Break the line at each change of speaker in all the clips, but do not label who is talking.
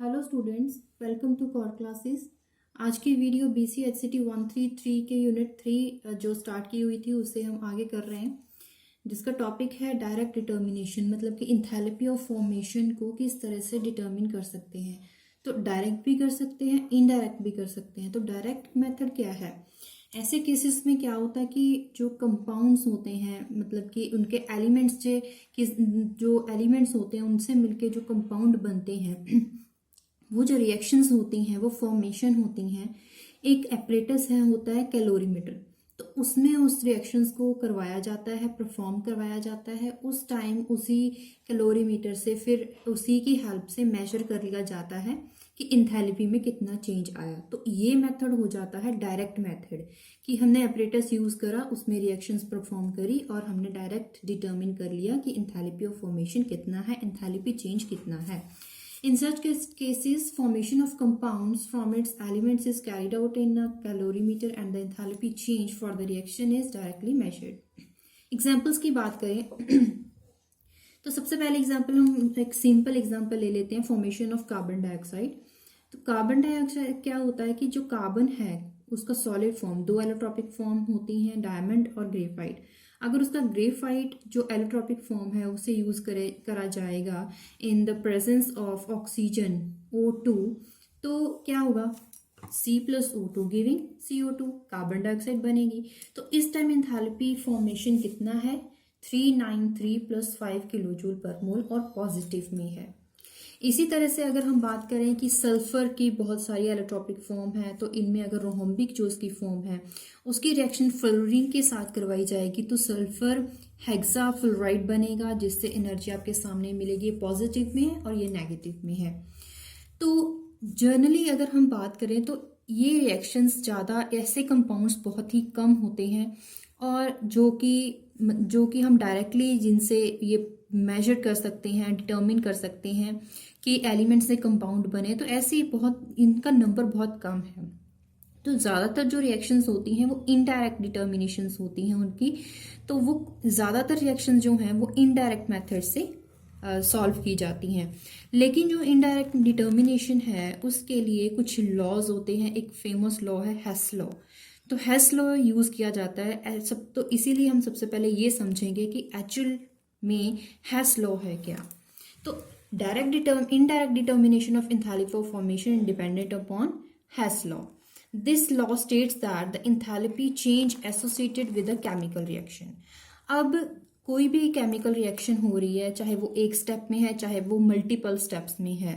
Hello students, welcome to core classes. आज की video BCHCT 133 के यूनिट 3 जो स्टार्ट की हुई थी उसे हम आगे कर रहे हैं, जिसका टॉपिक है डायरेक्ट डिटर्मिनेशन। मतलब कि इंथैल्पी ऑफ फॉर्मेशन को किस तरह से डिटर्मिन कर सकते हैं। तो डायरेक्ट भी कर सकते हैं, इनडायरेक्ट भी कर सकते हैं। तो डायरेक्ट मेथड क्या है? ऐसे केसेस में क्या होता है कि जो कंपाउंड्स होते हैं, मतलब कि उनके एलिमेंट्स जो एलिमेंट्स होते हैं उनसे मिलके जो कंपाउंड बनते हैं वो जो रिएक्शंस होती हैं, वो फॉर्मेशन होती हैं। एक एपरेटस है, होता है कैलोरीमीटर। तो उसमें उस रिएक्शंस को करवाया जाता है, परफॉर्म करवाया जाता है। उस टाइम उसी कैलोरीमीटर से फिर उसी की हेल्प से मेजर कर लिया जाता है कि इंथैल्पी में कितना चेंज आया। तो ये मेथड हो जाता है डायरेक्ट मेथड, कि हमने एपरेटस यूज करा, उसमें रिएक्शंस परफॉर्म करी और हमने डायरेक्ट डिटर्मिन कर लिया कि इंथैल्पी ऑफ फॉर्मेशन कितना है, इंथैल्पी चेंज कितना है। In such cases, formation of compounds from its elements is carried out in a calorimeter and the enthalpy change for the reaction is directly measured. Examples की बात करें तो सबसे पहले एग्जाम्पल हम एक सिंपल एग्जाम्पल ले लेते हैं, फॉर्मेशन ऑफ कार्बन डाइऑक्साइड। तो कार्बन डाइऑक्साइड क्या होता है कि जो कार्बन है उसका सॉलिड फॉर्म, दो एलोट्रॉपिक फॉर्म होती हैं, डायमंड और ग्रेफाइट। अगर उसका ग्रेफाइट जो एलोट्रॉपिक फॉर्म है उसे यूज करा जाएगा in the presence of oxygen O2, तो क्या होगा? C+O2 giving CO2, carbon dioxide बनेगी। तो इस टाइम एंथैल्पी फॉर्मेशन कितना है? 393 + 5 किलो जूल पर मोल और पॉजिटिव में है। इसी तरह से अगर हम बात करें कि सल्फर की बहुत सारी एलोट्रॉपिक फॉर्म है, तो इनमें अगर रोहम्बिक जो उसकी फॉर्म है उसकी रिएक्शन फ्लोरीन के साथ करवाई जाएगी तो सल्फर हेक्साफ्लोराइड बनेगा, जिससे एनर्जी आपके सामने मिलेगी। पॉजिटिव में है और ये नेगेटिव में है। तो जनरली अगर हम बात करें तो ये रिएक्शंस ज़्यादा, ऐसे कंपाउंड्स बहुत ही कम होते हैं और जो कि हम डायरेक्टली जिनसे ये मेजर कर सकते हैं, डिटर्मिन कर सकते हैं कि एलिमेंट से कंपाउंड बने, तो ऐसे बहुत इनका नंबर बहुत कम है। तो ज़्यादातर जो रिएक्शंस होती हैं वो इनडायरेक्ट डिटर्मिनेशंस होती हैं उनकी। तो वो ज़्यादातर रिएक्शंस जो हैं वो इनडायरेक्ट मेथड से सॉल्व की जाती हैं। लेकिन जो इनडायरेक्ट डिटर्मिनेशन है उसके लिए कुछ लॉज होते हैं। एक फेमस लॉ है हेस लॉ। तो हेस लॉ यूज किया जाता है सब, तो इसीलिए हम सबसे पहले ये समझेंगे कि एक्चुअल में हेस लॉ है क्या। तो indirect determination of enthalpy of formation independent upon Hess law. This law states that the enthalpy change associated with a chemical reaction. अब कोई भी केमिकल रिएक्शन हो रही है, चाहे वो एक स्टेप में है चाहे वो मल्टीपल स्टेप्स में है,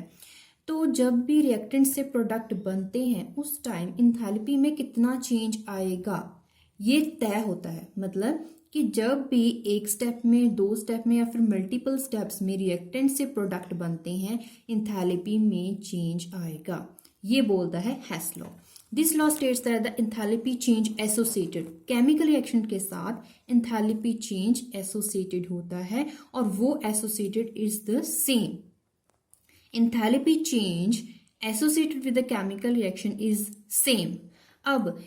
तो जब भी रिएक्टेंट से प्रोडक्ट बनते हैं उस टाइम इंथैल्पी में कितना चेंज आएगा ये तय होता है। मतलब कि जब भी एक स्टेप में, दो स्टेप में या फिर मल्टीपल स्टेप्स में रिएक्टेंट से प्रोडक्ट बनते हैं, इंथैल्पी में चेंज आएगा। ये बोलता है Hess law. This law states that the enthalpy change associated, chemical reaction के साथ इंथैल्पी चेंज एसोसिएटेड होता है और वो associated is the same. Enthalpy change associated with the chemical reaction is same. अब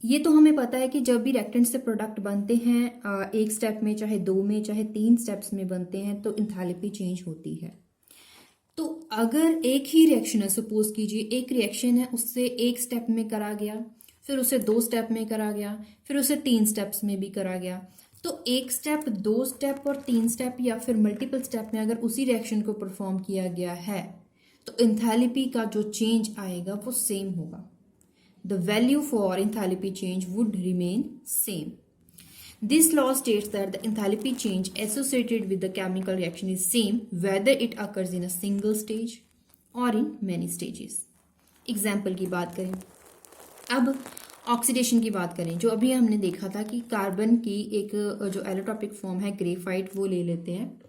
ये तो हमें पता है कि जब भी रिएक्टेंट से प्रोडक्ट बनते हैं एक स्टेप में, चाहे दो में, चाहे तीन स्टेप्स में बनते हैं, तो इंथैल्पी चेंज होती है। तो अगर एक ही रिएक्शन है, सपोज कीजिए एक रिएक्शन है, उससे एक स्टेप में करा गया, फिर उसे दो स्टेप में करा गया, फिर उसे तीन स्टेप्स में भी करा गया, तो एक स्टेप, दो स्टेप और तीन स्टेप या फिर मल्टीपल स्टेप में अगर उसी रिएक्शन को परफॉर्म किया गया है तो इंथैल्पी का जो चेंज आएगा वो सेम होगा। The value for enthalpy change would remain same. This law states that the enthalpy change associated with the chemical reaction is same whether it occurs in a single stage or in many stages. Example की बात करें, अब oxidation की बात करें, जो अभी हमने देखा था कि कार्बन की एक जो एलोट्रॉपिक फॉर्म है ग्रेफाइट वो ले लेते हैं,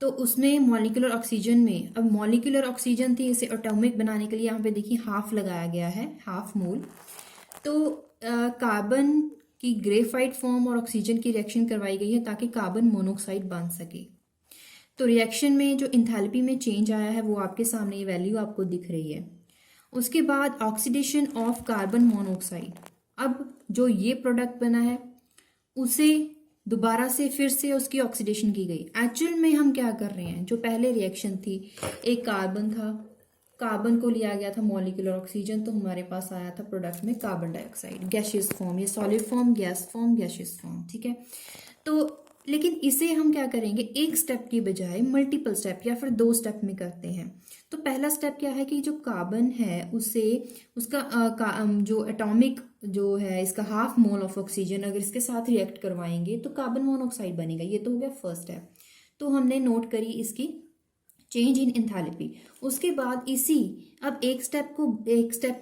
तो उसमें मॉलिक्यूलर ऑक्सीजन में, अब मॉलिक्यूलर ऑक्सीजन थी, इसे एटॉमिक बनाने के लिए यहाँ पे देखिए हाफ लगाया गया है, हाफ मोल। तो कार्बन की ग्रेफाइट फॉर्म और ऑक्सीजन की रिएक्शन करवाई गई है ताकि कार्बन मोनोऑक्साइड बन सके। तो रिएक्शन में जो इंथैल्पी में चेंज आया है वो आपके सामने ये वैल्यू आपको दिख रही है। उसके बाद ऑक्सीडेशन ऑफ कार्बन मोनोऑक्साइड, अब जो ये प्रोडक्ट बना है उसे दोबारा से फिर से उसकी ऑक्सीडेशन की गई। एक्चुअल में हम क्या कर रहे हैं, जो पहले रिएक्शन थी, एक कार्बन था, कार्बन को लिया गया था मॉलिक्यूलर ऑक्सीजन, तो हमारे पास आया था प्रोडक्ट में कार्बन डाइऑक्साइड, गैसियस फॉर्म, ये solid form, gas form, gaseous form, ठीक है। तो लेकिन इसे हम क्या करेंगे, एक स्टेप की बजाय मल्टीपल स्टेप या फिर 2 स्टेप में करते हैं। तो पहला स्टेप क्या है कि जो कार्बन है उसे उसका जो एटॉमिक जो है इसका हाफ मोल ऑफ ऑक्सीजन अगर इसके साथ रिएक्ट करवाएंगे तो कार्बन मोनोऑक्साइड बनेगा। ये तो हो गया फर्स्ट स्टेप। तो हमने नोट करी इसकी चेंज इन एंथैल्पी। उसके बाद अब एक स्टेप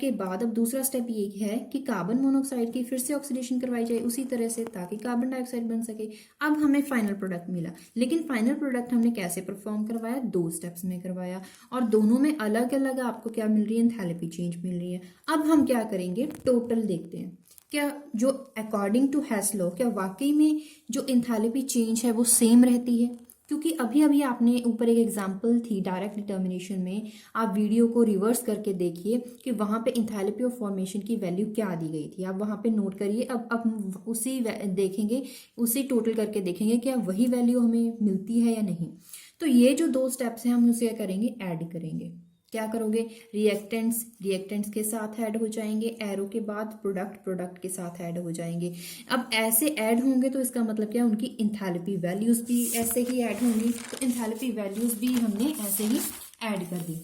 के बाद अब दूसरा स्टेप ये है कि कार्बन मोनोऑक्साइड की फिर से ऑक्सीडेशन करवाई जाए उसी तरह से, ताकि कार्बन डाइऑक्साइड बन सके। अब हमें फाइनल प्रोडक्ट मिला, लेकिन फाइनल प्रोडक्ट हमने कैसे परफॉर्म करवाया, 2 स्टेप्स में करवाया, और दोनों में अलग अलग आपको क्या मिल रही है, एंथैल्पी चेंज मिल रही है। अब हम क्या करेंगे, टोटल देखते हैं क्या जो अकॉर्डिंग टू हेस लॉ क्या वाकई में जो एंथैल्पी चेंज है वो सेम रहती है। क्योंकि अभी अभी आपने ऊपर एक एग्जांपल थी डायरेक्ट डिटर्मिनेशन में, आप वीडियो को रिवर्स करके देखिए कि वहाँ पे एंथैल्पी ऑफ फॉर्मेशन की वैल्यू क्या दी गई थी, आप वहाँ पे नोट करिए। अब उसी देखेंगे, उसी टोटल करके देखेंगे क्या वही वैल्यू हमें मिलती है या नहीं। तो ये जो 2 स्टेप्स हैं हम उसे क्या करेंगे, ऐड करेंगे। क्या करोगे, रिएक्टेंट्स के साथ ऐड हो जाएंगे, एरो के बाद प्रोडक्ट के साथ ऐड हो जाएंगे। अब ऐसे ऐड होंगे तो इसका मतलब क्या, उनकी एंथैल्पी वैल्यूज भी ऐसे ही ऐड होंगी। तो एंथैल्पी वैल्यूज भी हमने ऐसे ही ऐड कर दी।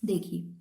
देखिए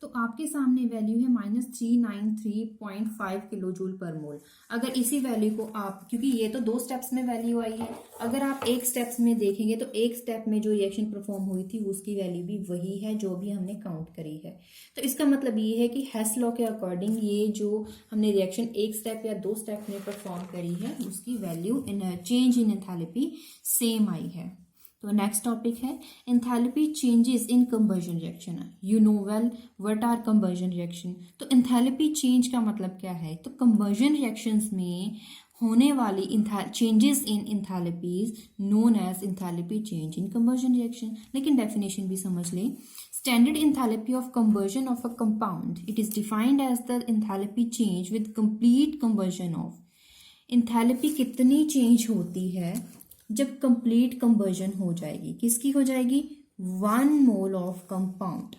तो आपके सामने वैल्यू है -393.5 किलो जूल पर मोल। अगर इसी वैल्यू को आप, क्योंकि ये तो 2 स्टेप्स में वैल्यू आई है, अगर आप एक स्टेप्स में देखेंगे तो एक स्टेप में जो रिएक्शन परफॉर्म हुई थी उसकी वैल्यू भी वही है जो भी हमने काउंट करी है। तो इसका मतलब ये है कि हेस लॉ के अकॉर्डिंग ये जो हमने रिएक्शन एक स्टेप या 2 स्टेप में परफॉर्म करी है उसकी value change in enthalpy same आई है। तो नेक्स्ट टॉपिक है enthalpy changes in combustion reaction. You know well what are combustion reaction. तो एंथैल्पी चेंज का मतलब क्या है, तो कंबर्जन रिएक्शंस में होने वाली changes in enthalpies known as enthalpy change in combustion reaction. लेकिन डेफिनेशन भी समझ लें, standard enthalpy of combustion of a compound, it is defined as the enthalpy change with complete combustion of. Enthalpy कितनी change होती है जब complete कंबर्जन हो जाएगी, किसकी हो जाएगी, 1 mole of compound,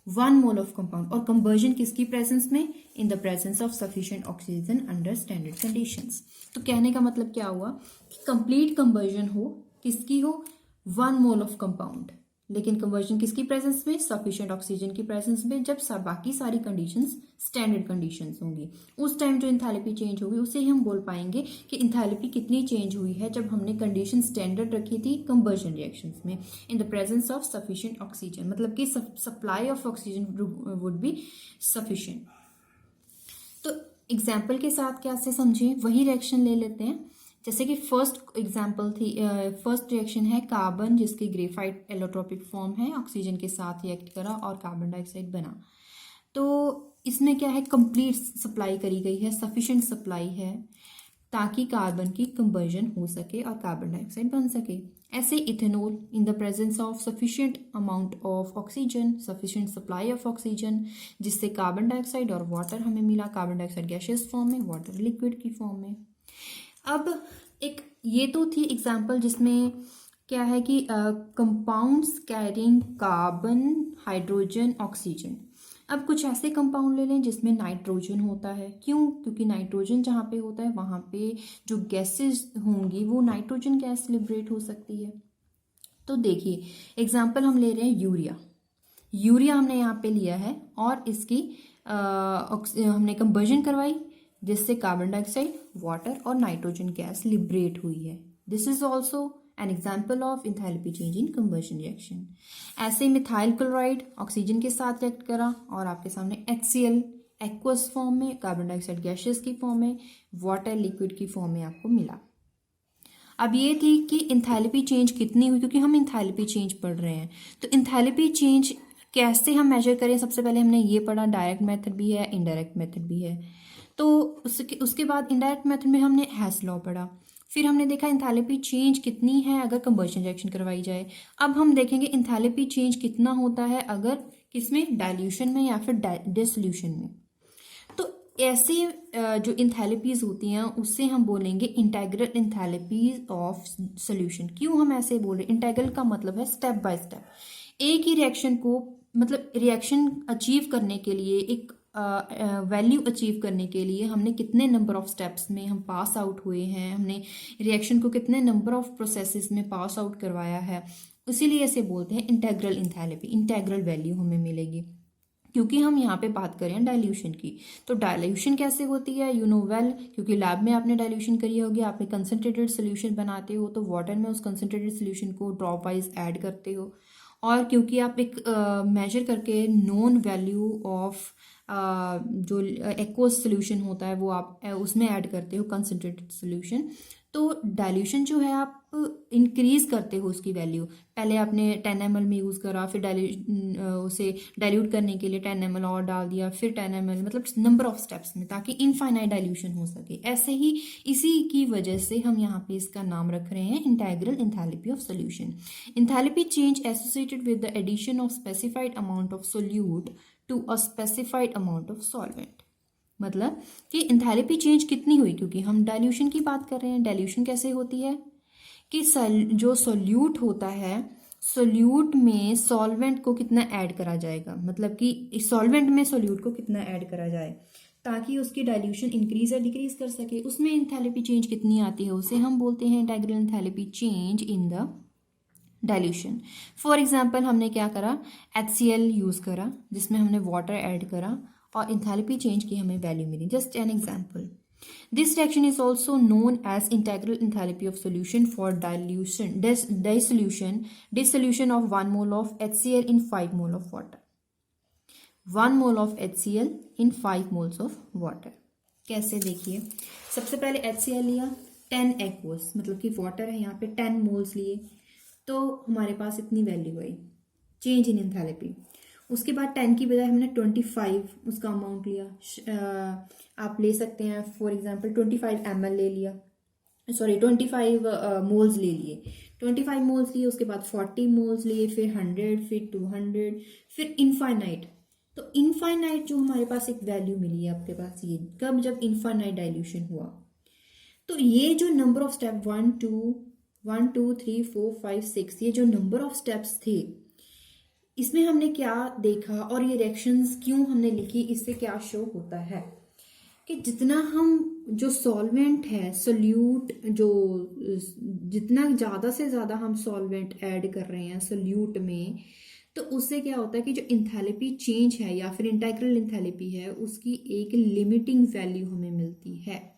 1 mole of compound. और कंबर्जन किसकी प्रेजेंस में, in the presence of sufficient oxygen under standard conditions. तो कहने का मतलब क्या हुआ कि कंप्लीट कंबर्जन हो, किसकी हो, 1 मोल ऑफ कंपाउंड, लेकिन कंवर्जन किसकी प्रेजेंस में, सफिशिएंट ऑक्सीजन की प्रेजेंस में, जब बाकी सारी कंडीशंस स्टैंडर्ड कंडीशंस होंगी। उस टाइम जो एंथैल्पी चेंज होगी उसे हम बोल पाएंगे कि एंथैल्पी कितनी चेंज हुई है जब हमने कंडीशन स्टैंडर्ड रखी थी कंबर्जन रिएक्शंस में, in the presence of sufficient oxygen, मतलब कि supply of oxygen would be sufficient. तो एग्जाम्पल के साथ कैसे समझें, वही रिएक्शन ले लेते हैं। जैसे कि फर्स्ट एग्जाम्पल थी, फर्स्ट रिएक्शन है कार्बन जिसकी ग्रेफाइट एलोट्रोपिक फॉर्म है, ऑक्सीजन के साथ रिएक्ट करा और कार्बन डाइऑक्साइड बना। तो इसमें क्या है, कंप्लीट सप्लाई करी गई है, सफिशिएंट सप्लाई है ताकि कार्बन की कंबर्जन हो सके और कार्बन डाइऑक्साइड बन सके। ऐसे ethanol in the presence of sufficient amount of oxygen, sufficient supply of oxygen, जिससे कार्बन डाइऑक्साइड और वाटर हमें मिला, कार्बन डाइऑक्साइड गैसियस फॉर्म में, वाटर लिक्विड की फॉर्म में। अब एक ये तो थी एग्जाम्पल जिसमें क्या है कि compounds carrying carbon, hydrogen, oxygen. अब कुछ ऐसे कंपाउंड ले लें जिसमें नाइट्रोजन होता है। क्यों, क्योंकि नाइट्रोजन जहाँ पे होता है वहाँ पे जो गैसेस होंगी वो नाइट्रोजन गैस लिबरेट हो सकती है। तो देखिए एग्जाम्पल हम ले रहे हैं यूरिया हमने यहाँ पे लिया है और इसकी हमने कंबर्जन करवाई जिससे कार्बन डाइऑक्साइड, वाटर और नाइट्रोजन गैस लिबरेट हुई है। This is also an example of enthalpy change in combustion reaction. ऐसे मिथाइल क्लोराइड ऑक्सीजन के साथ रिएक्ट करा और आपके सामने HCl एक्वस फॉर्म में, कार्बन डाइऑक्साइड गैसेस की फॉर्म में, वाटर लिक्विड की फॉर्म में आपको मिला। अब ये थी कि एंथैल्पी चेंज कितनी हुई, क्योंकि हम एंथैल्पी चेंज पढ़ रहे हैं। तो एंथैल्पी चेंज कैसे हम मेजर करें, सबसे पहले हमने ये पढ़ा, डायरेक्ट मेथड भी है, इनडायरेक्ट मेथड भी है। तो उसके बाद इनडायरेक्ट मेथड में हमने हेस लॉ पढ़ा। फिर हमने देखा एंथैल्पी चेंज कितनी है अगर कंबर्जन रिएक्शन करवाई जाए। अब हम देखेंगे एंथैल्पी चेंज कितना होता है अगर किसमें, डाइल्यूशन में या फिर डिसोल्यूशन में। तो ऐसे जो इंथैलेपीज होती हैं उससे हम बोलेंगे इंटेग्रल इंथैलेपीज ऑफ सोल्यूशन। क्यों हम ऐसे बोल रहे हैं? इंटेग्रल का मतलब है स्टेप बाय स्टेप। एक ही रिएक्शन को, मतलब रिएक्शन अचीव करने के लिए, एक वैल्यू अचीव करने के लिए हमने कितने नंबर ऑफ स्टेप्स में हम पास आउट हुए हैं, हमने रिएक्शन को कितने नंबर ऑफ प्रोसेसेस में पास आउट करवाया है, इसीलिए इसे बोलते हैं इंटेग्रल इंथैलेपी। इंटेग्रल वैल्यू हमें मिलेगी क्योंकि हम यहाँ पे बात करें डाइल्यूशन की। तो डाइल्यूशन कैसे होती है, यू नो वेल, क्योंकि लैब में आपने डाइल्यूशन करी होगी। आपने कंसनट्रेटेड सोल्यूशन बनाते हो तो वाटर में उस कंसनट्रेटेड सोल्यूशन को ड्रॉप वाइज ऐड करते हो, और क्योंकि आप एक मेजर करके नोन वैल्यू ऑफ जो एक्वस सोल्यूशन होता है वो आप उसमें ऐड करते हो कंसनट्रेटेड सोल्यूशन। तो डाइल्यूशन जो है आप इंक्रीज करते हो उसकी वैल्यू। पहले आपने 10 ml में यूज़ करा, फिर उसे डाइल्यूट करने के लिए 10 ml और डाल दिया, फिर 10 ml, मतलब नंबर ऑफ स्टेप्स में, ताकि इनफाइनाइट डाइल्यूशन हो सके। ऐसे ही इसी की वजह से हम यहाँ पे इसका नाम रख रहे हैं integral enthalpy of solution. Enthalpy change associated with the addition of specified amount of solute to a specified amount of solvent. मतलब कि इंथैलेपी चेंज कितनी हुई, क्योंकि हम डाइल्यूशन की बात कर रहे हैं। डाइल्यूशन कैसे होती है कि जो सोल्यूट होता है, सोल्यूट में सॉल्वेंट को कितना ऐड करा जाएगा, मतलब कि सॉल्वेंट में सोल्यूट को कितना ऐड करा जाए ताकि उसकी डाइल्यूशन इंक्रीज या डिक्रीज कर सके, उसमें इंथैलेपी चेंज कितनी आती है, उसे हम बोलते हैं integral enthalpy change in the dilution. For example हमने क्या करा, HCl यूज करा जिसमें हमने वाटर ऐड करा और इंथैलेपी चेंज की हमें वैल्यू मिली। Just an example. This reaction is also known as integral enthalpy of solution for dissolution of 1 mole of HCl in 5 mole of water. 1 mole of HCl in 5 moles of water. कैसे देखिए, सबसे पहले HCl लिया, 10 aqueous, मतलब कि water है यहाँ पे, 10 मोल्स लिए, तो हमारे पास इतनी value I change in enthalpy. उसके बाद 10 की बजाय हमने 25 उसका अमाउंट लिया। आप ले सकते हैं फॉर एग्जांपल 25 ml ले लिया, सॉरी 25 मोल्स ले लिए, 25 मोल्स लिए, उसके बाद 40 मोल्स लिए, फिर 100, फिर 200, फिर इनफाइनाइट। तो इनफाइनाइट जो हमारे पास एक वैल्यू मिली है आपके पास, ये कब, जब इनफाइनाइट डाइल्यूशन हुआ। तो ये जो नंबर ऑफ स्टेप 1 2 3 4 5 6, ये जो नंबर ऑफ स्टेप्स थे, इसमें हमने क्या देखा और ये रिएक्शंस क्यों हमने लिखी, इससे क्या शो होता है कि जितना हम जो सॉल्वेंट है, सोल्यूट, जो जितना ज़्यादा से ज़्यादा हम सॉल्वेंट ऐड कर रहे हैं सोल्यूट में, तो उससे क्या होता है कि जो इंथैलेपी चेंज है या फिर इंटेग्रल इंथैलेपी है, उसकी एक लिमिटिंग वैल्यू हमें मिलती है।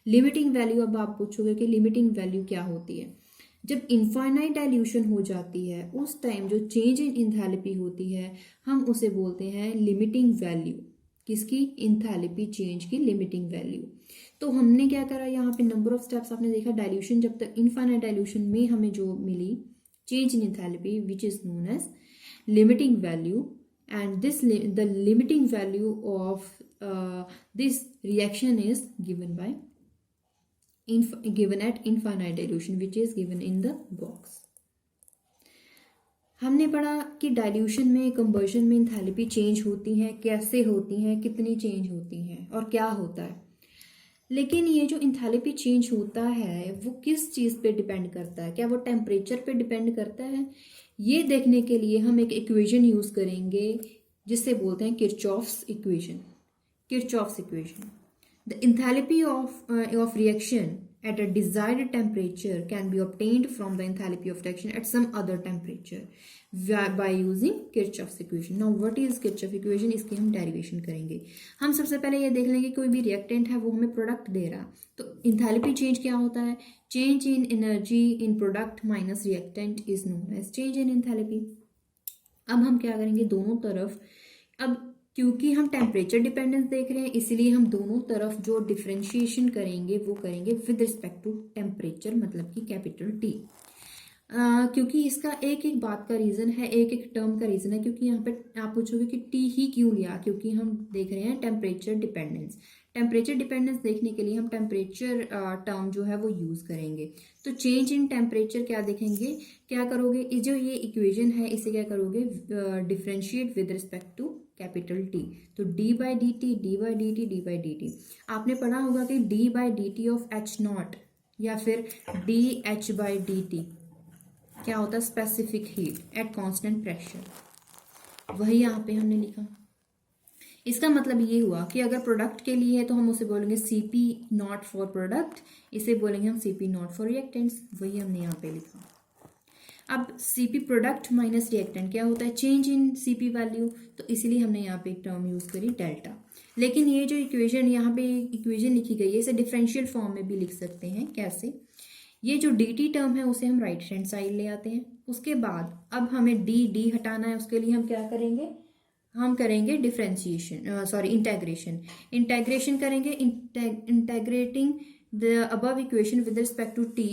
लिमिटिंग वैल्यू, अब आप पूछोगे कि लिमिटिंग वैल्यू क्या होती है। जब इनफाइनाइट डाइल्यूशन हो जाती है उस टाइम जो चेंज इन इंथैलेपी होती है, हम उसे बोलते हैं लिमिटिंग वैल्यू। किसकी? इंथैलेपी चेंज की लिमिटिंग वैल्यू। तो हमने क्या करा, यहाँ पे नंबर ऑफ स्टेप्स आपने देखा, डाइल्यूशन जब तक इनफाइनाइट डाइल्यूशन में हमें जो मिली change in enthalpy which is known as limiting value, and the limiting value of this reaction is given at infinite dilution, which is given in the box. हमने पढ़ा कि डाइल्यूशन में, कंबर्शन में enthalpy change होती है, कैसे होती हैं, कितनी चेंज होती हैं और क्या होता है। लेकिन ये जो इंथैलेपी चेंज होता है वो किस चीज़ पे डिपेंड करता है? क्या वो टेम्परेचर पे डिपेंड करता है? ये देखने के लिए हम एक इक्वेशन यूज़ करेंगे जिससे बोलते हैं Kirchhoff's equation. Kirchhoff's equation, the enthalpy of reaction at a desired temperature can be obtained from the enthalpy of reaction at some other temperature by using Kirchhoff's equation. Now what is Kirchhoff equation? इसकी हम derivation करेंगे। हम सबसे पहले ये देख लेंगे कोई भी रिएक्टेंट है वो हमें प्रोडक्ट दे रहा, तो इंथैलेपी चेंज क्या होता है? Change in energy in product minus reactant is known as change in enthalpy. अब हम क्या करेंगे, दोनों तरफ, अब क्योंकि हम टेम्परेचर डिपेंडेंस देख रहे हैं इसीलिए हम दोनों तरफ जो डिफरेंशिएशन करेंगे वो करेंगे विद रिस्पेक्ट टू टेम्परेचर, मतलब कि कैपिटल टी। क्योंकि इसका एक एक बात का रीज़न है, एक एक टर्म का रीज़न है। क्योंकि यहाँ पे आप पूछोगे कि टी ही क्यों लिया, क्योंकि हम देख रहे हैं टेम्परेचर डिपेंडेंस। टेम्परेचर डिपेंडेंस देखने के लिए हम टेम्परेचर टर्म जो है वो यूज़ करेंगे। तो चेंज इन टेम्परेचर क्या देखेंगे, क्या करोगे, जो ये इक्वेशन है इसे क्या करोगे, differentiate with respect to capital T. तो d by d T, d by d T, d by d T. आपने पढ़ा होगा कि d by d T of H naught या फिर d H by d T क्या होता है, specific heat at constant pressure. वही यहाँ पे हमने लिखा। इसका मतलब ये हुआ कि अगर प्रोडक्ट के लिए है तो हम उसे बोलेंगे सीपी नॉट फॉर प्रोडक्ट, इसे बोलेंगे हम सीपी नॉट फॉर रिएक्टेंट्स। वही हमने यहाँ पे लिखा। अब सीपी प्रोडक्ट माइनस रिएक्टेंट क्या होता है, चेंज इन सीपी वैल्यू, तो इसीलिए हमने यहाँ पे एक टर्म यूज करी डेल्टा। लेकिन ये जो इक्वेशन यहाँ पे इक्वेशन लिखी गई है इसे डिफरेंशियल फॉर्म में भी लिख सकते हैं। कैसे, ये जो डी टी टर्म है उसे हम राइट हैंड साइड ले आते हैं। उसके बाद अब हमें डी डी हटाना है, उसके लिए हम क्या करेंगे, हम करेंगे डिफरेंशिएशन, इंटेग्रेशन करेंगे, integrating the above equation with respect to T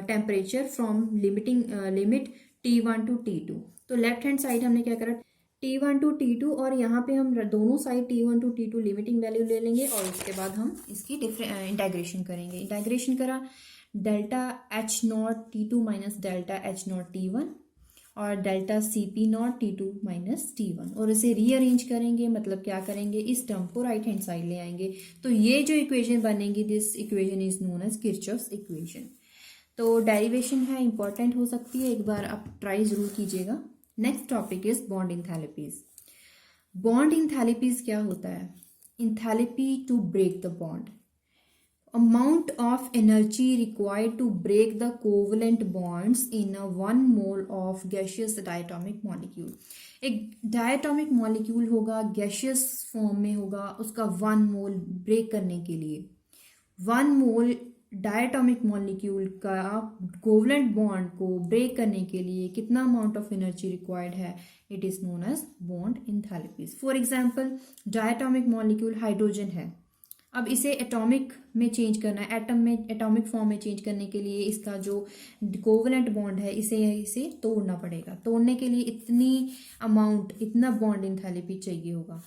temperature from limit T1 to T2। तो लेफ्ट हैंड साइड हमने क्या करा, T1 टू T2, और यहाँ पे हम दोनों side T1 to T2 limiting value ले लेंगे और उसके बाद हम इसकी इंटेग्रेशन करेंगे। इंटेग्रेशन करा delta H not T2 minus delta H not T1 और delta CP not T2 minus T1, और इसे रीअरेंज करेंगे। मतलब क्या करेंगे, इस टर्म को राइट हैंड साइड ले आएंगे। तो ये जो इक्वेशन बनेगी, this equation is known as Kirchhoff's equation. तो डेरिवेशन है, इंपॉर्टेंट हो सकती है, एक बार आप ट्राई जरूर कीजिएगा। Next topic is bond enthalpies. Bond enthalpies क्या होता है, enthalpy to break the bond, amount of energy required to break the covalent bonds in a 1 mole of gaseous diatomic molecule। एक diatomic molecule होगा, gaseous form में होगा, उसका 1 mole break करने के लिए 1 mole diatomic molecule का covalent bond को break करने के लिए कितना amount of energy required है, it is known as bond enthalpies। For example, diatomic molecule hydrogen है, अब इसे एटॉमिक में चेंज करना है, एटम में एटॉमिक फॉर्म में चेंज करने के लिए इसका जो कोवेलेंट बॉन्ड है इसे तोड़ना पड़ेगा। तोड़ने के लिए इतनी अमाउंट, इतना बॉन्ड इंथैलेपी चाहिए होगा।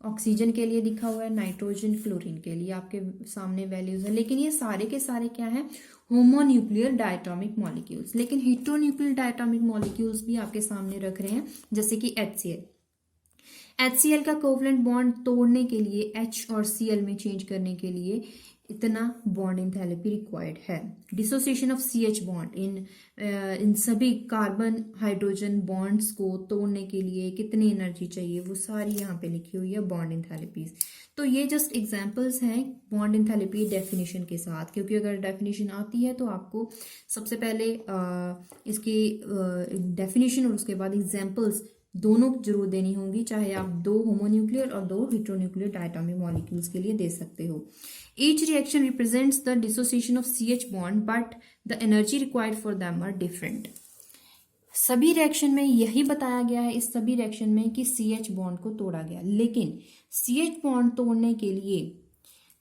ऑक्सीजन के लिए दिखा हुआ है, नाइट्रोजन क्लोरीन के लिए आपके सामने वैल्यूज है। लेकिन ये सारे के सारे क्या है, होमोन्यूक्लियर डायटोमिक मॉलिक्यूल्स। लेकिन हेटेरोन्यूक्लियर डायटोमिक मॉलिक्यूल्स भी आपके सामने रख रहे हैं, जैसे कि HCl का कोवलेंट बॉन्ड तोड़ने के लिए H और Cl में चेंज करने के लिए इतना बॉन्ड इंथैलेपी रिक्वायर्ड है। डिसोसिएशन ऑफ CH बॉन्ड इन सभी कार्बन हाइड्रोजन बॉन्ड्स को तोड़ने के लिए कितनी एनर्जी चाहिए, वो सारी यहाँ पे लिखी हुई है बॉन्ड इंथैलेपीज। तो ये जस्ट एग्जांपल्स हैं बॉन्ड इंथैलेपी डेफिनेशन के साथ, क्योंकि अगर डेफिनेशन आती है तो आपको सबसे पहले इसकी डेफिनेशन और उसके बाद एग्जाम्पल्स दोनों जरूर देनी होंगी, चाहे आप 2 होमोन्यूक्लियर और 2 हेटेरोन्यूक्लियर डायटोमिक मॉलिक्यूल्स के लिए दे सकते हो। Each reaction represents the dissociation of CH bond but the energy required for them are different. सभी रिएक्शन में यही बताया गया है, इस सभी रिएक्शन में कि CH बॉन्ड को तोड़ा गया, लेकिन CH बॉन्ड तोड़ने के लिए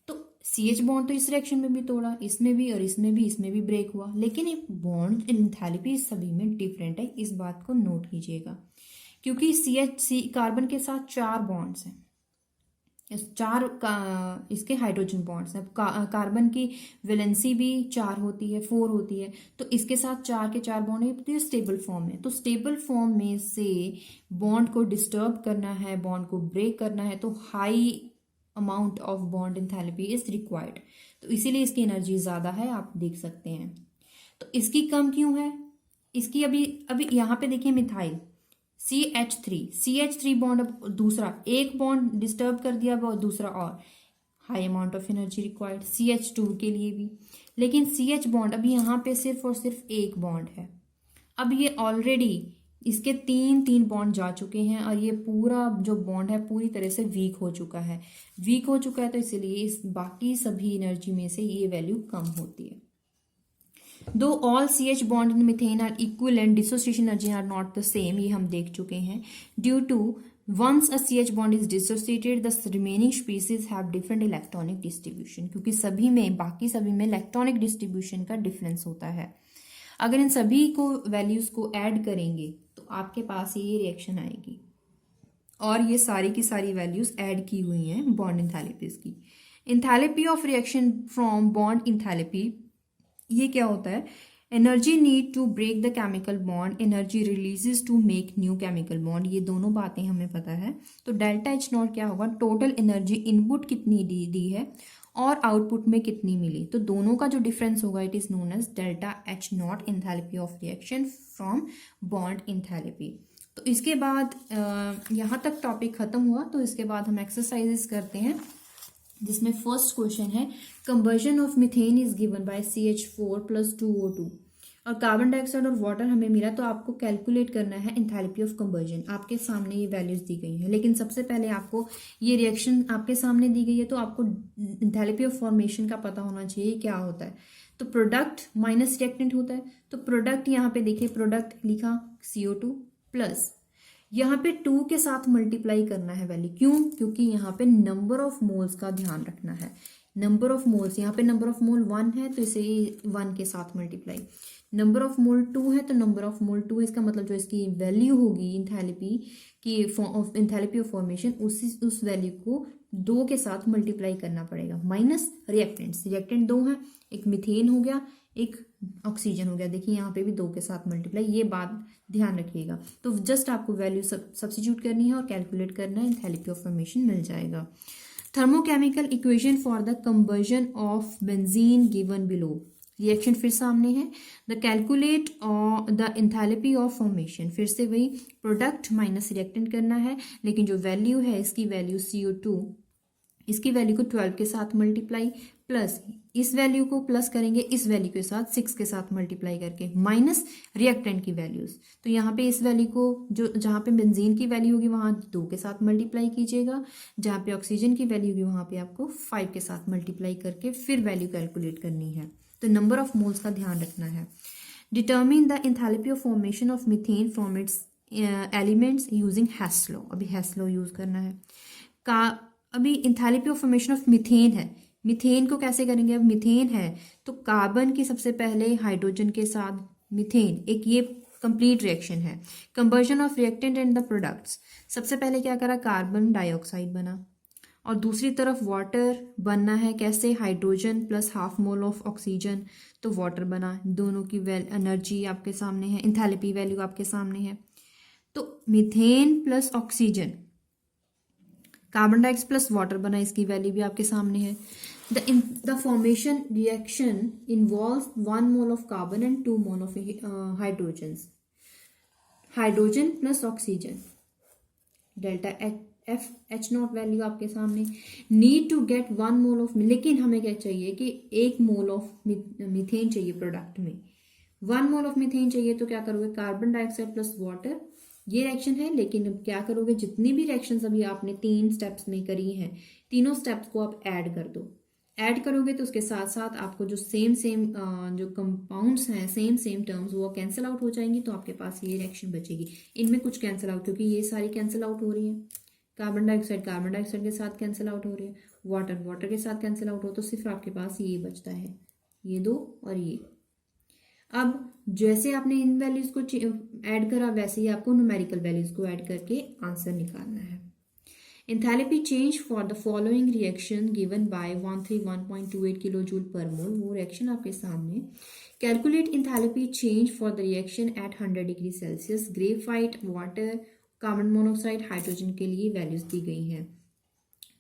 तो CH बॉन्ड तो इस रिएक्शन में भी तोड़ा, इसमें भी और इसमें भी ब्रेक हुआ, लेकिन एक बॉन्ड इंथैलेपी सभी में डिफरेंट है। इस बात को नोट कीजिएगा, क्योंकि CH कार्बन के साथ 4 बॉन्ड्स हैं, इसके हाइड्रोजन बॉन्ड्स हैं। कार्बन की वैलेंसी भी 4 होती है, 4 होती है, तो इसके साथ 4 के 4 बॉन्ड है, तो स्टेबल फॉर्म में। तो स्टेबल फॉर्म में से बॉन्ड को डिस्टर्ब करना है, बॉन्ड को ब्रेक करना है, तो high amount of bond enthalpy is required. तो इसीलिए इसकी एनर्जी ज़्यादा है, आप देख सकते हैं। तो इसकी कम क्यों है, इसकी अभी यहाँ पे देखिए मिथाइल CH3 बॉन्ड, अब दूसरा एक बॉन्ड डिस्टर्ब कर दिया और दूसरा, और high amount of energy required. CH2 के लिए भी, लेकिन CH बॉन्ड अभी यहाँ पे सिर्फ और सिर्फ एक बॉन्ड है। अब ये ऑलरेडी इसके 3 बॉन्ड जा चुके हैं और ये पूरा जो बॉन्ड है पूरी तरह से वीक हो चुका है, तो इसलिए इस बाकी सभी एनर्जी में से ये वैल्यू कम होती है। Though all CH bond in methane are equal and dissociation energy are not the same, ये हम देख चुके हैं। Due to once a CH bond is dissociated the remaining species have different electronic distribution, क्योंकि बाकी सभी में इलेक्ट्रॉनिक डिस्ट्रीब्यूशन का डिफरेंस होता है। अगर इन सभी को वैल्यूज को ऐड करेंगे तो आपके पास ये रिएक्शन आएगी, और ये सारी की सारी वैल्यूज ऐड की हुई हैं बॉन्ड इंथैलेपीज की। Enthalpy of reaction from bond enthalpy, ये क्या होता है, energy need to break the chemical bond, energy releases to make new chemical bond, ये दोनों बातें हमें पता है। तो डेल्टा एच नॉट क्या होगा, टोटल एनर्जी इनपुट कितनी दी है और आउटपुट में कितनी मिली, तो दोनों का जो डिफरेंस होगा it is known as delta H naught, enthalpy of reaction from bond enthalpy. तो इसके बाद यहाँ तक टॉपिक खत्म हुआ। तो इसके बाद हम एक्सरसाइजेस करते हैं, जिसमें फर्स्ट क्वेश्चन है combustion of methane is given by CH4 + 2O2 और कार्बन डाइऑक्साइड और वाटर हमें मिला। तो आपको कैलकुलेट करना है एंथैल्पी ऑफ कंबर्जन। आपके सामने ये वैल्यूज दी गई हैं, लेकिन सबसे पहले आपको ये रिएक्शन आपके सामने दी गई है, तो आपको एंथैल्पी ऑफ फॉर्मेशन का पता होना चाहिए क्या होता है। तो प्रोडक्ट माइनस रिएक्टेंट होता है, तो प्रोडक्ट यहाँ पे देखिए, प्रोडक्ट लिखा CO2 प्लस यहाँ पे 2 के साथ मल्टीप्लाई करना है वैल्यू, क्यों, क्योंकि यहाँ पे नंबर ऑफ मोल्स का ध्यान रखना है। नंबर ऑफ मोल्स, यहाँ पे नंबर ऑफ मोल 1 है तो इसे 1 के साथ मल्टीप्लाई, नंबर ऑफ मोल 2 है तो नंबर ऑफ मोल 2 है। इसका मतलब जो इसकी वैल्यू होगी एंथैल्पी की, एंथैल्पी ऑफ फॉर्मेशन, उस वैल्यू को 2 के साथ मल्टीप्लाई करना पड़ेगा, माइनस रिएक्टेंट्स, रिएक्टेंट 2 है, एक मीथेन हो गया, एक ऑक्सीजन हो गया। देखिए यहाँ पे भी 2 के साथ मल्टीप्लाई, ये बात ध्यान रखिएगा। तो जस्ट आपको वैल्यू सब्स्टिट्यूट करनी है और कैलकुलेट करना है, एंथैल्पी ऑफ फॉर्मेशन मिल जाएगा। Thermochemical equation for the combustion of benzene given below, reaction फिर सामने है। The calculate the enthalpy of formation, फिर से वही प्रोडक्ट माइनस रिएक्टेंट करना है, लेकिन जो वैल्यू है इसकी वैल्यू CO2, इसकी वैल्यू को 12 के साथ मल्टीप्लाई, प्लस इस वैल्यू को प्लस करेंगे इस वैल्यू के साथ 6 के साथ मल्टीप्लाई करके, माइनस रिएक्टेंट की वैल्यूज। तो यहाँ पे इस वैल्यू को, जो जहाँ पे बेंजीन की वैल्यू होगी वहाँ 2 के साथ मल्टीप्लाई कीजिएगा, जहाँ पे ऑक्सीजन की वैल्यू होगी वहाँ पे आपको 5 के साथ मल्टीप्लाई करके फिर वैल्यू कैलकुलेट करनी है। तो नंबर ऑफ मोल्स का ध्यान रखना है। Determine the enthalpy of formation of methane from its elements using Hess law, अभी हेस लॉ यूज करना है। अभी enthalpy of formation of methane है, मीथेन को कैसे करेंगे, अब मीथेन है तो कार्बन की सबसे पहले हाइड्रोजन के साथ मीथेन, एक ये कंप्लीट रिएक्शन है। Combustion of reactant and the products, सबसे पहले क्या करा, कार्बन डाइऑक्साइड बना और दूसरी तरफ वाटर बनना है, कैसे, hydrogen plus half mole of oxygen, तो वाटर बना। दोनों की एनर्जी आपके सामने है, एंथैल्पी वैल्यू आपके सामने है। तो methane plus oxygen, carbon dioxide plus water बना, इसकी वैल्यू भी आपके सामने है। The formation reaction involves 1 mole of carbon and 2 mole of hydrogen, hydrogen plus oxygen, delta F H naught value आपके सामने। Need to get 1 mole of, लेकिन हमें क्या चाहिए कि 1 मोल ऑफ मीथेन चाहिए प्रोडक्ट में, 1 मोल ऑफ मीथेन चाहिए। तो क्या करोगे, कार्बन डाइऑक्साइड प्लस वाटर, ये रिएक्शन है, लेकिन अब क्या करोगे, जितनी भी रिएक्शंस अभी आपने 3 स्टेप्स में करी हैं, तीनों स्टेप्स को आप ऐड कर दो। ऐड करोगे तो उसके साथ साथ आपको जो सेम जो कंपाउंड्स हैं, सेम टर्म्स, वो कैंसिल आउट हो जाएंगी, तो आपके पास ये रिएक्शन बचेगी। इनमें कुछ कैंसिल आउट, क्योंकि ये सारी कैंसिल आउट हो रही है, कार्बन डाइऑक्साइड के साथ कैंसिल आउट हो रही है, वाटर के साथ कैंसिल आउट हो, तो सिर्फ आपके पास ये बचता है, ये 2 और ये। अब जैसे आपने इन वैल्यूज को ऐड करा, वैसे ही आपको न्यूमेरिकल वैल्यूज को ऐड करके आंसर निकालना है। Enthalpy change for the following reaction given by 131.28 kilojoule पर मोल, वो रिएक्शन आपके सामने। Calculate enthalpy change for the reaction at 100 degree Celsius, graphite, water, carbon monoxide, hydrogen के लिए वैल्यूज दी गई हैं।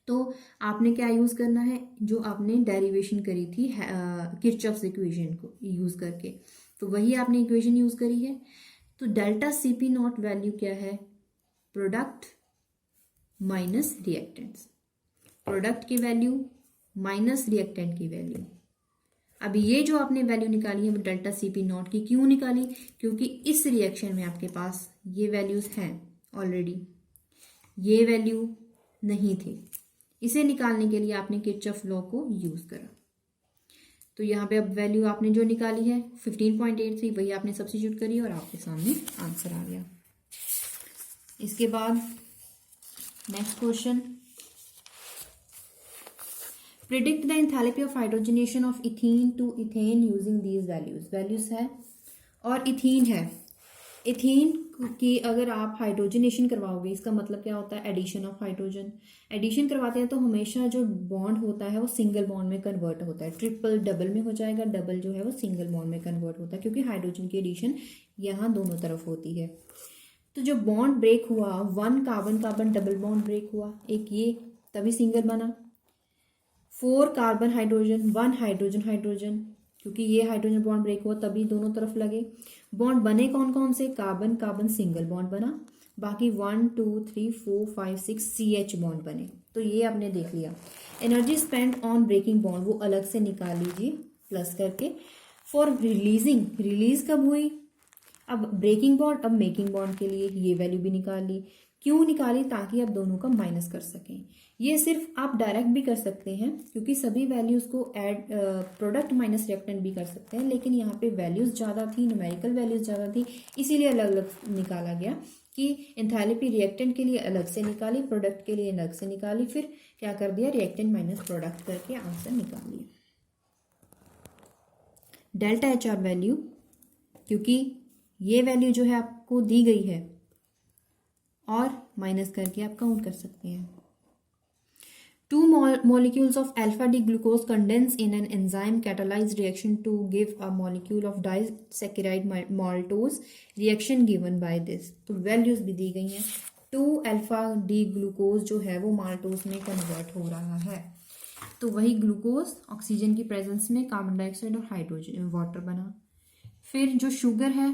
तो आपने क्या यूज करना है, जो आपने डेरिवेशन करी थी किरचॉफ्स इक्वेशन को यूज करके, तो वही आपने इक्वेशन यूज करी है। तो डेल्टा CP नॉट वैल्यू क्या है, प्रोडक्ट माइनस रिएक्टेंट्स, प्रोडक्ट की वैल्यू माइनस रिएक्टेंट की वैल्यू। अभी ये जो आपने वैल्यू निकाली है वो डेल्टा CP नॉट की क्यों निकाली, क्योंकि इस रिएक्शन में आपके पास ये वैल्यूज हैं ऑलरेडी, ये वैल्यू नहीं थी। इसे निकालने के लिए आपने किरचॉफ लॉ को यूज करा। तो यहाँ पे अब वैल्यू आपने जो निकाली है 15.83, वही आपने सब्स्टिट्यूट करी और आपके सामने आंसर आ गया। इसके बाद next question, predict the enthalpy of hydrogenation of ethene to ethane using these values. Values है और इथीन है, इथेन की अगर आप हाइड्रोजनेशन करवाओगे, इसका मतलब क्या होता है, एडिशन ऑफ हाइड्रोजन। एडिशन करवाते हैं तो हमेशा जो बॉन्ड होता है वो सिंगल बॉन्ड में कन्वर्ट होता है, ट्रिपल डबल में हो जाएगा, डबल जो है वो सिंगल बॉन्ड में कन्वर्ट होता है, क्योंकि हाइड्रोजन की एडिशन यहाँ दोनों तरफ होती है। तो जो बॉन्ड ब्रेक हुआ, 1 carbon carbon double bond break हुआ, एक ये, तभी सिंगल बना। 4 कार्बन हाइड्रोजन, 1 हाइड्रोजन हाइड्रोजन, क्योंकि ये हाइड्रोजन बॉन्ड ब्रेक हुआ तभी दोनों तरफ लगे। बॉन्ड बने कौन कौन से, कार्बन कार्बन सिंगल बॉन्ड बना, बाकी 1 2 3 4 5 6 CH बॉन्ड बने। तो ये आपने देख लिया। Energy spend on breaking bond वो अलग से निकाल लीजिए प्लस करके। फॉर रिलीजिंग, रिलीज कब हुई, अब ब्रेकिंग बॉन्ड, अब मेकिंग बॉन्ड के लिए ये वैल्यू भी निकाल ली। क्यों निकाली, ताकि आप दोनों का माइनस कर सकें। ये सिर्फ आप डायरेक्ट भी कर सकते हैं, क्योंकि सभी वैल्यूज को ऐड प्रोडक्ट माइनस रिएक्टेंट भी कर सकते हैं, लेकिन यहाँ पे वैल्यूज ज़्यादा थी, न्यूमेरिकल वैल्यूज ज़्यादा थी, इसीलिए अलग अलग निकाला गया कि एंथैल्पी रिएक्टेंट के लिए अलग से निकाली, प्रोडक्ट के लिए अलग से निकाली, फिर क्या कर दिया, रिएक्टेंट माइनस प्रोडक्ट करके आंसर निकाल लिया। डेल्टा HR वैल्यू, क्योंकि ये वैल्यू जो है आपको दी गई है और माइनस करके आप काउंट कर सकते हैं। 2 molecules of alpha D glucose condense in an enzyme catalyze reaction to give a molecule of disaccharide maltose, reaction given by this। तो वैल्यूज भी दी गई हैं। 2 alpha D glucose जो है वो माल्टोज में कन्वर्ट हो रहा है, तो वही ग्लूकोज ऑक्सीजन की प्रेजेंस में कार्बन डाइऑक्साइड और हाइड्रोजन वाटर बना। फिर जो शुगर है,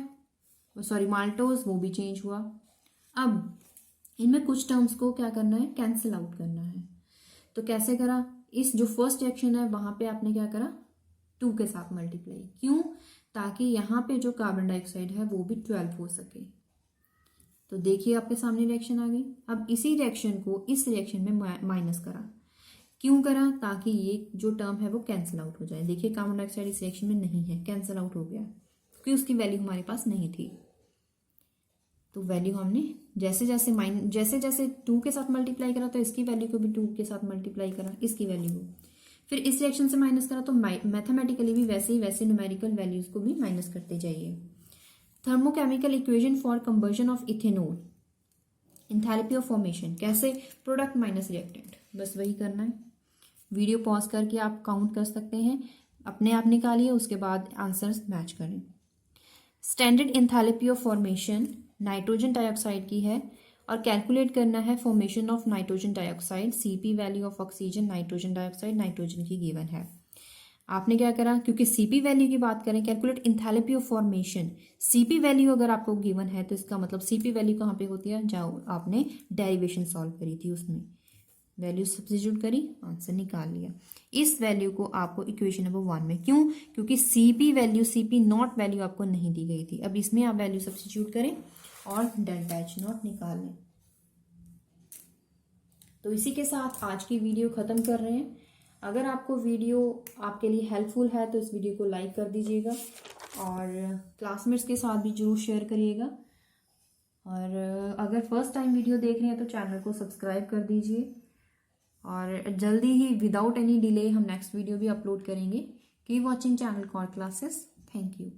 सॉरी माल्टोज, वो भी चेंज हुआ। अब इनमें कुछ टर्म्स को क्या करना है, कैंसिल आउट करना है। तो कैसे करा, इस जो फर्स्ट रिएक्शन है वहां पे आपने क्या करा, 2 के साथ मल्टीप्लाई। क्यों, ताकि यहाँ पे जो कार्बन डाइऑक्साइड है वो भी 12 हो सके। तो देखिए आपके सामने रिएक्शन आ गई। अब इसी रिएक्शन को इस रिएक्शन में माइनस करा। क्यों करा, ताकि ये जो टर्म है वो कैंसिल आउट हो जाए। देखिए कार्बन डाइऑक्साइड इस रिएक्शन में नहीं है, कैंसिल आउट हो गया, क्योंकि उसकी वैल्यू हमारे पास नहीं थी। तो वैल्यू हमने जैसे जैसे 2 के साथ मल्टीप्लाई करा तो इसकी वैल्यू को भी 2 के साथ मल्टीप्लाई करा, इसकी वैल्यू को, फिर इस रिएक्शन से माइनस करा, तो मैथमेटिकली भी वैसे न्यूमेरिकल वैल्यूज को भी माइनस करते जाइए। Thermochemical equation for combustion of ethanol, enthalpy of formation, कैसे, प्रोडक्ट माइनस रिएक्टेंट, बस वही करना है। वीडियो पॉज करके आप काउंट कर सकते हैं, अपने आप निकालिए, उसके बाद आंसर्स मैच करें। Standard enthalpy of formation nitrogen dioxide की है और कैलकुलेट करना है formation of nitrogen dioxide, CP value of oxygen, nitrogen dioxide, nitrogen की गिवन है। आपने क्या करा, क्योंकि CP वैल्यू की बात करें, calculate enthalpy of formation, CP value अगर आपको गिवन है तो इसका मतलब CP वैल्यू कहाँ पे होती है, जाओ आपने डेरिवेशन सॉल्व करी थी उसमें वैल्यू सब्स्टिट्यूट करी, आंसर निकाल लिया। इस वैल्यू को आपको इक्वेशन नंबर 1 में, क्यों, क्योंकि CP value, CP not value आपको नहीं दी गई थी। अब इसमें आप वैल्यू सब्स्टिट्यूट करें और डेल्टा H नॉट निकाल लें। तो इसी के साथ आज की वीडियो ख़त्म कर रहे हैं। अगर आपको वीडियो आपके लिए हेल्पफुल है तो इस वीडियो को लाइक कर दीजिएगा और क्लासमेट्स के साथ भी जरूर शेयर करिएगा। और अगर फर्स्ट टाइम वीडियो देख रहे हैं तो चैनल को सब्सक्राइब कर दीजिए और जल्दी ही विदाउट एनी डिले हम नेक्स्ट वीडियो भी अपलोड करेंगे। Keep watching channel core classes. Thank you.